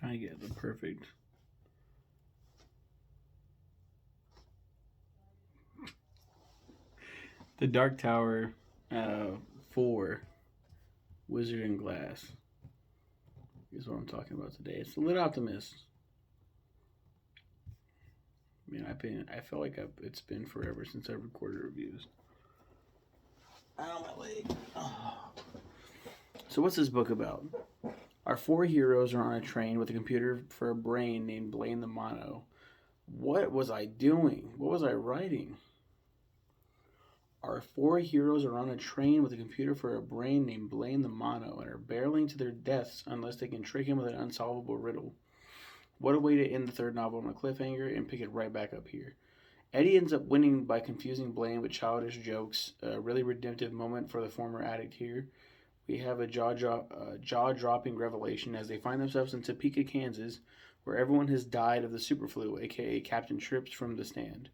Trying to get the perfect. The Dark Tower, 4, Wizard and Glass is what I'm talking about today. It's the Lit Optimist. I feel like it's been forever since I've recorded reviews. Ow, my leg. Oh. So what's this book about? Our four heroes are on a train with a computer for a brain named Blaine the Mono. What was I doing? What was I writing? Our four heroes are on a train with a computer for a brain named Blaine the Mono and are barreling to their deaths unless they can trick him with an unsolvable riddle. What a way to end the third novel on a cliffhanger and pick it right back up here. Eddie ends up winning by confusing Blaine with childish jokes, a really redemptive moment for the former addict here. We have a jaw-dropping revelation as they find themselves in Topeka, Kansas, where everyone has died of the superflu, aka Captain Trips from the stand.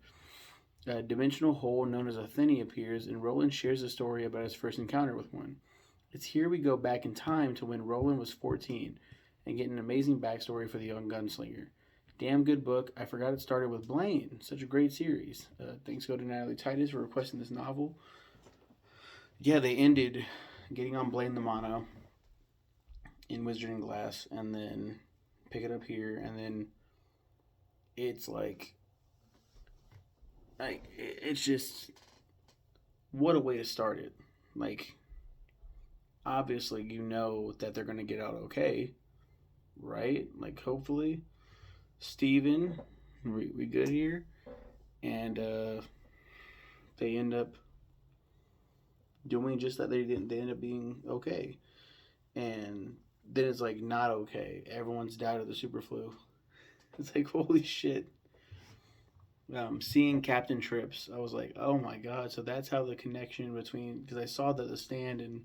A dimensional hole known as Athene appears, and Roland shares a story about his first encounter with one. It's here we go back in time to when Roland was 14 and get an amazing backstory for the young gunslinger. Damn good book. I forgot it started with Blaine. Such a great series. Thanks go to Natalie Titus for requesting this novel. Yeah, they ended getting on Blaine the Mono in Wizard and Glass, and then pick it up here, and then it's like it's just, what a way to start it. Like, obviously you know that they're gonna get out okay, right? Like, hopefully Steven, we good here, and they end up doing just that. They end up being okay, and then it's like not okay. Everyone's died of the super flu. It's like, holy shit. Seeing Captain Trips, I was like, oh my god. So that's how the connection between, because I saw that the stand and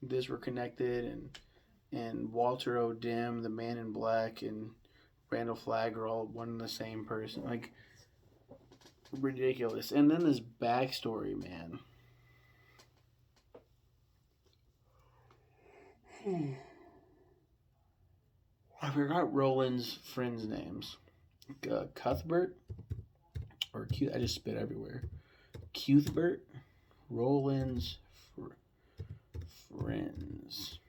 this were connected, and Walter O'Dim, the Man in Black, and Randall Flagg are all one and the same person. Like, ridiculous. And then this backstory, man. I forgot Roland's friends' names. Cuthbert? Or I just spit everywhere. Cuthbert? Roland's friends.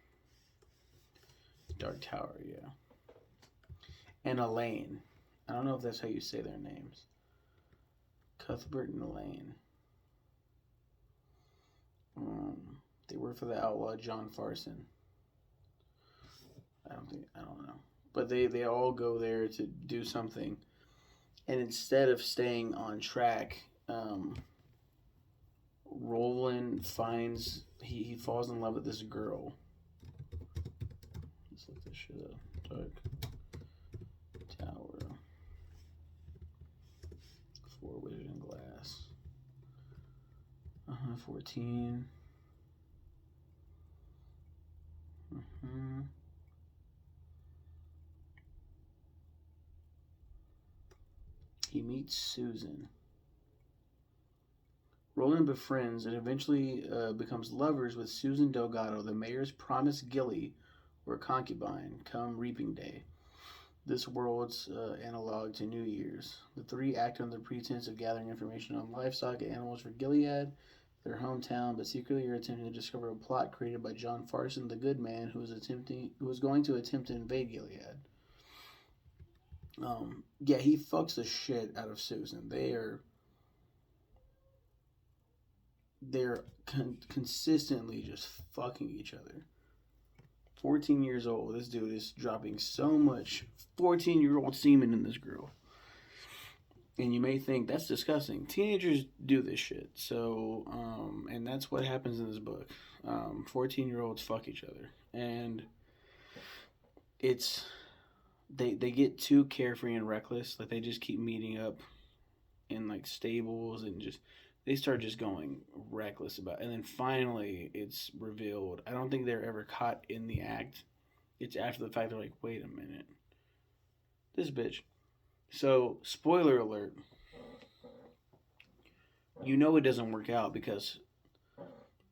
Dark Tower, yeah. And Elaine. I don't know if that's how you say their names. Cuthbert and Elaine. They work for the outlaw John Farson. I don't know. But they all go there to do something. And instead of staying on track, Roland finds, he falls in love with this girl. Let's look this shit up. Dark Tower. 4 Wizard and Glass. 14. He meets Susan. Roland befriends and eventually becomes lovers with Susan Delgado, the mayor's promised gilly or concubine, come reaping day. This world's analog to New Year's. The three act under the pretense of gathering information on livestock and animals for Gilead, their hometown, but secretly are attempting to discover a plot created by John Farson, the good man, who was going to attempt to invade Gilead. Yeah, he fucks the shit out of Susan. They're consistently just fucking each other. 14 years old. This dude is dropping so much 14-year-old semen in this girl. And you may think that's disgusting. Teenagers do this shit. So, and that's what happens in this book. 14-year-olds fuck each other. And it's, they get too carefree and reckless. Like, they just keep meeting up in, like, stables and just, they start just going reckless about it. And then finally it's revealed. I don't think they're ever caught in the act. It's after the fact they're like, wait a minute. This bitch. So, spoiler alert. You know it doesn't work out because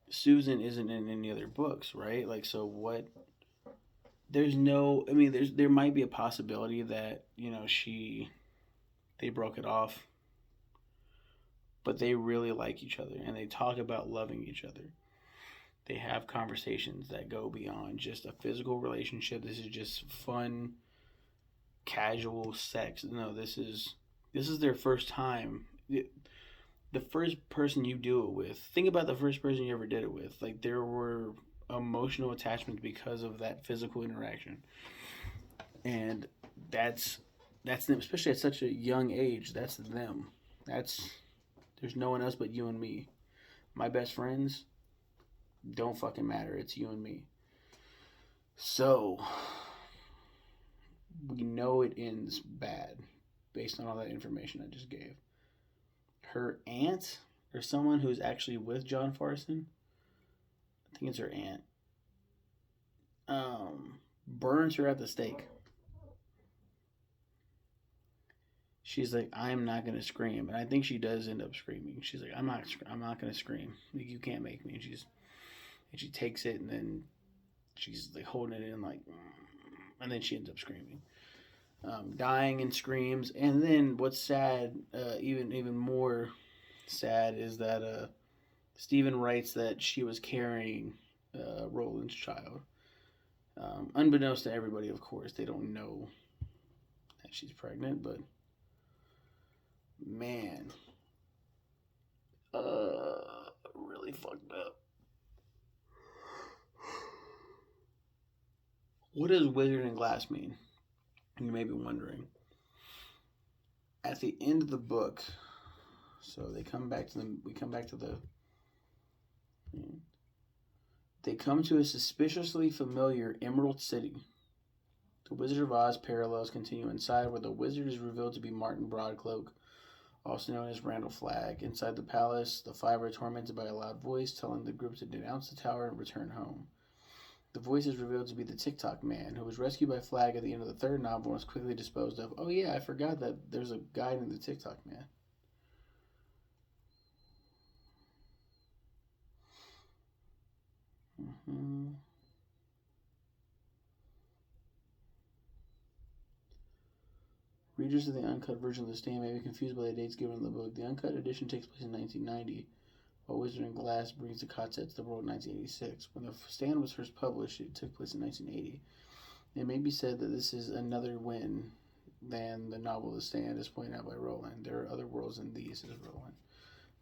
Susan isn't in any other books, right? Like, so what there's no. I mean, there might be a possibility that they broke it off, but they really like each other and they talk about loving each other. They have conversations that go beyond just a physical relationship. This is just fun, casual sex. No, this is their first time. The first person you do it with. Think about the first person you ever did it with. Like there were emotional attachments because of that physical interaction, and that's them. Especially at such a young age. That's them. That's There's no one else but you and me. My best friends don't fucking matter. It's you and me. So we know it ends bad based on all that information I just gave. Her aunt or someone who's actually with John Farson, I think it's her aunt, burns her at the stake. She's like, I'm not gonna scream, and I think she does end up screaming. She's like, I'm not gonna scream. Like, you can't make me. And she takes it, and then she's like holding it in, like, and then she ends up screaming, dying and screams. And then what's sad, even more sad, is that Stephen writes that she was carrying Roland's child. Unbeknownst to everybody, of course, they don't know that she's pregnant, but man, really fucked up. What does wizard and glass mean? You may be wondering. At the end of the book, so they come back to the. We come back to the. They come to a suspiciously familiar Emerald City. The Wizard of Oz parallels continue inside, where the wizard is revealed to be Martin Broadcloak, also known as Randall Flagg. Inside the palace, the five are tormented by a loud voice telling the group to denounce the tower and return home. The voice is revealed to be the TikTok Man, who was rescued by Flagg at the end of the third novel and was quickly disposed of. Oh yeah, I forgot that there's a guy named the TikTok Man. Mm-hmm. Readers of the uncut version of The Stand may be confused by the dates given in the book. The uncut edition takes place in 1990, while Wizard and Glass brings the concept to the world in 1986. When The Stand was first published, it took place in 1980. It may be said that this is another win than the novel The Stand, as pointed out by Rowland. There are other worlds than these, says Rowland.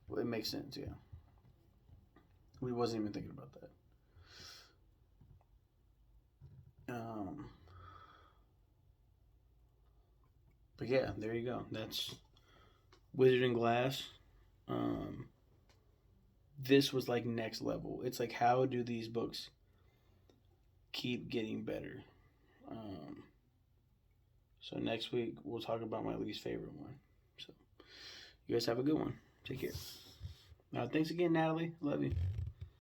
Well, it makes sense, yeah. We wasn't even thinking about that. But yeah, there you go. That's Wizard and Glass. This was like next level. It's like, how do these books keep getting better? So next week we'll talk about my least favorite one. So you guys have a good one. Take care. Thanks again, Natalie. Love you.